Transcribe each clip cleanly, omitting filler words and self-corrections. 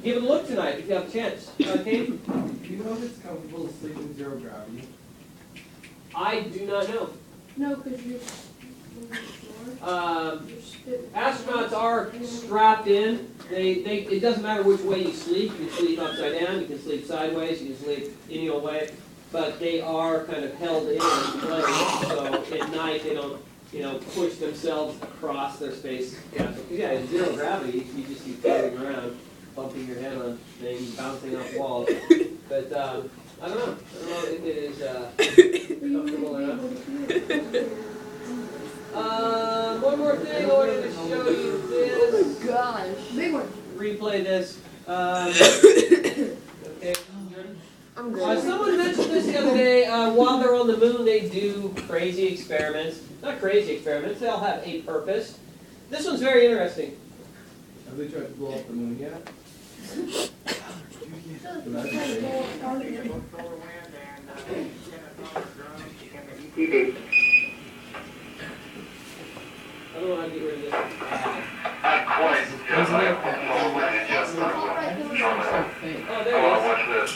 Give it a look tonight if you have a chance. Okay? Do you know if it's comfortable to sleep in zero gravity? I do not know. No, because you're Astronauts are strapped in. It doesn't matter which way you sleep. You can sleep upside down, you can sleep sideways, you can sleep any old way. But they are kind of held in place, so at night they don't, push themselves across their space capsule. Because yeah, in zero gravity, you just keep floating around, bumping your head on things, bouncing off walls. But I don't know. I don't know if it is comfortable or not. One more thing I wanted to show you this. Oh my gosh. Big one. Replay this. Okay. I'm good. Someone mentioned this the other day. While they're on the moon, they do crazy experiments. Not crazy experiments. They all have a purpose. This one's very interesting. Have they tried to blow up the moon yet? I don't know how to get rid of this. Not quite. Isn't it? Oh, there it is. Watch this.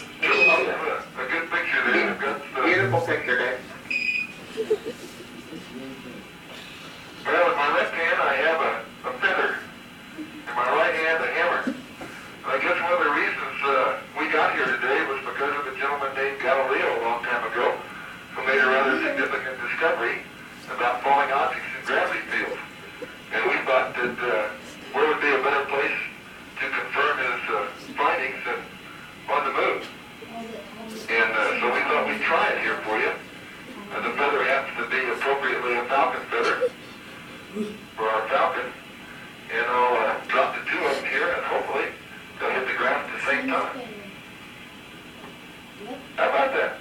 A good picture there. Beautiful picture there. Well, in my left hand I have a feather. In my right hand a hammer. I guess one of the reasons we got here today was because of a gentleman named Galileo a long time ago who made a rather significant discovery about falling objects in gravity fields. And we thought that where would be a better place to confirm his findings than on the moon. And so we thought we'd try it here for you. The feather happens to be appropriately a falcon feather for our falcon. And I'll drop the two of them here and hopefully they'll hit the ground at the same time. How about that?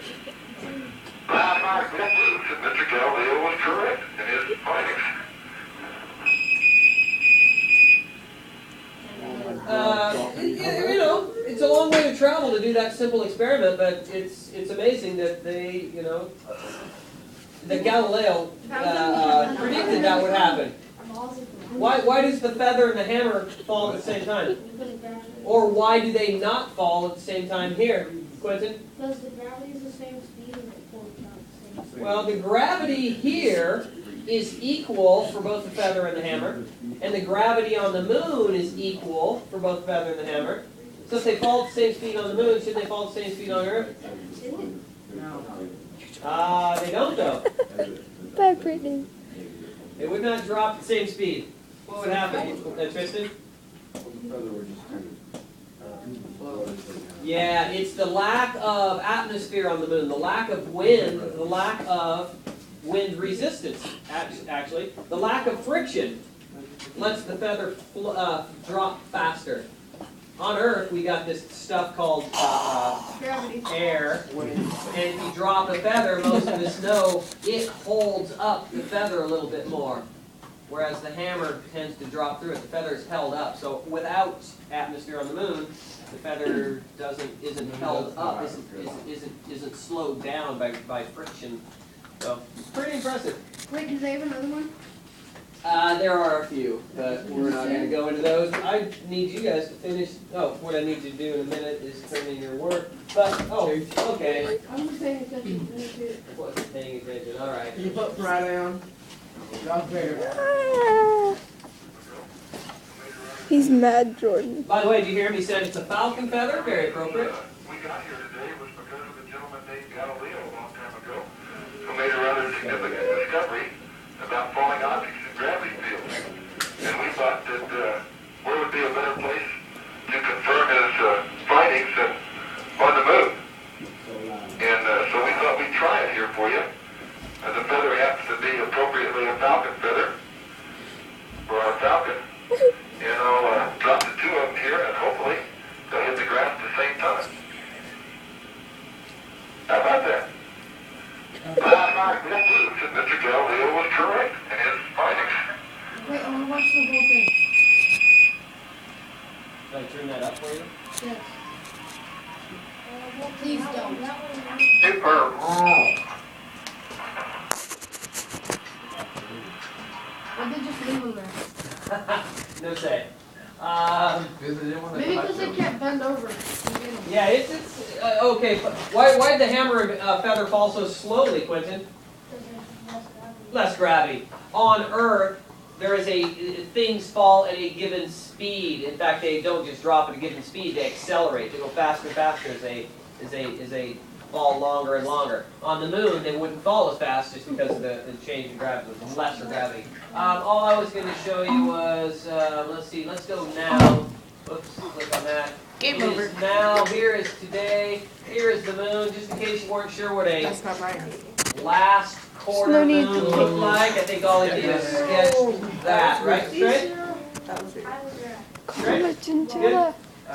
Last night concludes that Mr. Galileo was correct in his findings. It's a long way to travel to do that simple experiment, but it's amazing that they, that Galileo predicted that would happen. Why does the feather and the hammer fall at the same time? Or why do they not fall at the same time here, Quentin? Because the gravity is the same speed and it pulls down the same. Well, the gravity here is equal for both the feather and the hammer, and the gravity on the moon is equal for both the feather and the hammer. So if they fall at the same speed on the moon, should they fall at the same speed on Earth? No. They don't though. Bye, Brittany. They would not drop at the same speed. What would happen, Tristan? Yeah, it's the lack of atmosphere on the moon, the lack of wind, the lack of wind resistance, actually. The lack of friction lets the feather drop faster. On Earth, we got this stuff called air, and if you drop a feather, most of us know it holds up the feather a little bit more, whereas the hammer tends to drop through it. The feather is held up, so without atmosphere on the moon, the feather isn't held up, isn't slowed down by friction. So it's pretty impressive. Wait, do they have another one? There are a few, but we're not going to go into those. I need you guys to finish. Oh, what I need you to do in a minute is turn in your work. But, okay. I'm just paying attention. Wasn't paying attention. All right. Can you put Fry down? Not fair. He's mad, Jordan. By the way, did you hear me say it's a falcon feather? Very appropriate. We got here today was because of a gentleman named Galileo a long time ago who made a rather significant discovery about falling objects in gravity fields. And we thought that where would be a better place to confirm his findings than on the moon. And so we thought we'd try it here for you. The feather happens to be appropriately a falcon feather for our falcon. And I'll drop the two of them here and hopefully they'll hit the ground at the same time. How about that? Last night concludes that Mr. Galileo was correct in his findings. Wait, I want to watch the whole thing. Should I turn that up for you? Yes. Please don't. Superb. Or they just leave them there. No say. Maybe because they can't bend over. Yeah, it's okay. Why did the hammer and feather fall so slowly, Quentin? Less gravity. On Earth, there is things fall at a given speed. In fact, they don't just drop at a given speed; they accelerate. They go faster and faster as they fall longer and longer. On the Moon, they wouldn't fall as fast just because of the change in gravity, with lesser gravity. All I was going to show you was let's see. Let's go now. Oops, click on that. Game It over. is now. Here is today. Here is the Moon. Just in case you weren't sure what a That's not right. last quarter No need moon to looked take- like. I think all you did is sketch that, right? Straight? That was it. College and Jella.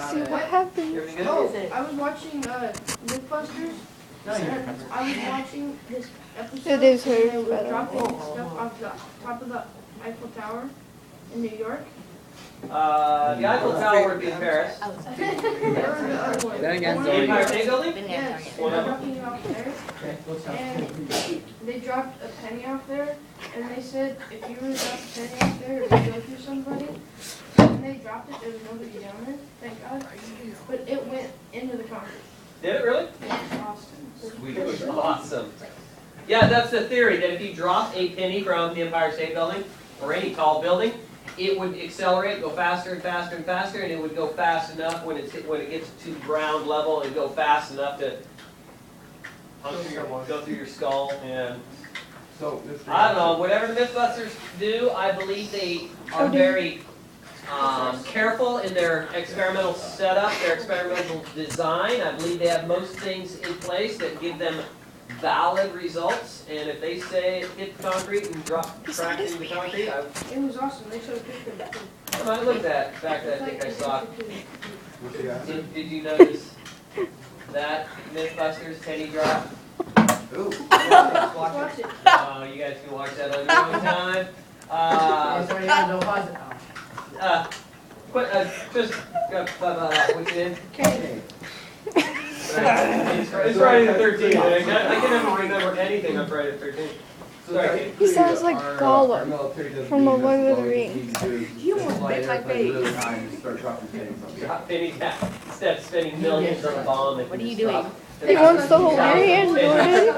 See what happens. Everything Oh, good? I was watching Mythbusters. I was watching this episode. It is and very they were better. dropping stuff off the top of the Eiffel Tower in New York. The Eiffel Tower would be in Paris. They were in the other one. That against One The of Empire the- State Building? Yes, they were Whatever. dropping it off there. And they dropped a penny off there, and they said if you were to drop a penny off there, it would go through somebody. And they dropped it, there was nobody down there, thank God. But it went into the concrete. Did it really? It was awesome. Sweet. It was awesome. Yeah, that's the theory, that if you drop a penny from the Empire State Building, or any tall building, it would accelerate, go faster and faster and faster, and it would go fast enough when it gets to ground level, it'd go fast enough to go through your skull. And So, Mr. I don't know, whatever the Mythbusters do, I believe they are very careful in their experimental setup, their experimental design. I believe they have most things in place that give them valid results. And if they say hit concrete and crack into the concrete, It was awesome, they showed a picture of it. I might look at that. In fact, I think I saw it. What you got? Did you notice that Mythbusters penny drop? Ooh. Let's watch it. Oh, you guys can watch that on your own time. Sorry, yeah, no pause it. Just what's your name? Okay. It's Friday the 13th. I can never remember anything on Friday the 13th. Sorry. He sounds like Gollum from The Lord of the Rings. You almost bit my face. Start dropping pennies on people. Drop pennies down instead of spending millions on a bomb. What are you doing? He wants to hold your hand, Jordan.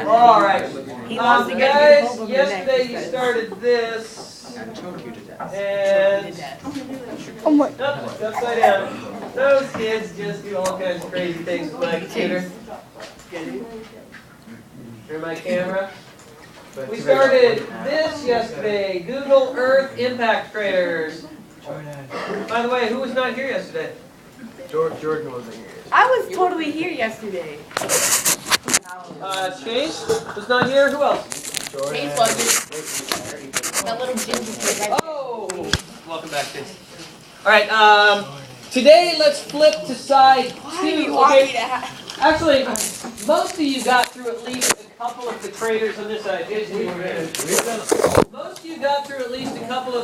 All right. He wants to get Guys, hold of your neck. yesterday you started this. And Oh my. Nope, it's upside down. Those kids just do all kinds of crazy things with my computer. Here's my camera. We started this yesterday, Google Earth Impact Craters. By the way, who was not here yesterday? Jordan wasn't here. I was totally here yesterday. Chase was not here. Who else? Chase wasn't. That little ginger kid. Right Oh, welcome back, Chase. All right. Today, let's flip to side Why do you two. want me Okay. to have... Actually, most of you got through at least a couple of the craters on this side. Most of you got through at least a couple of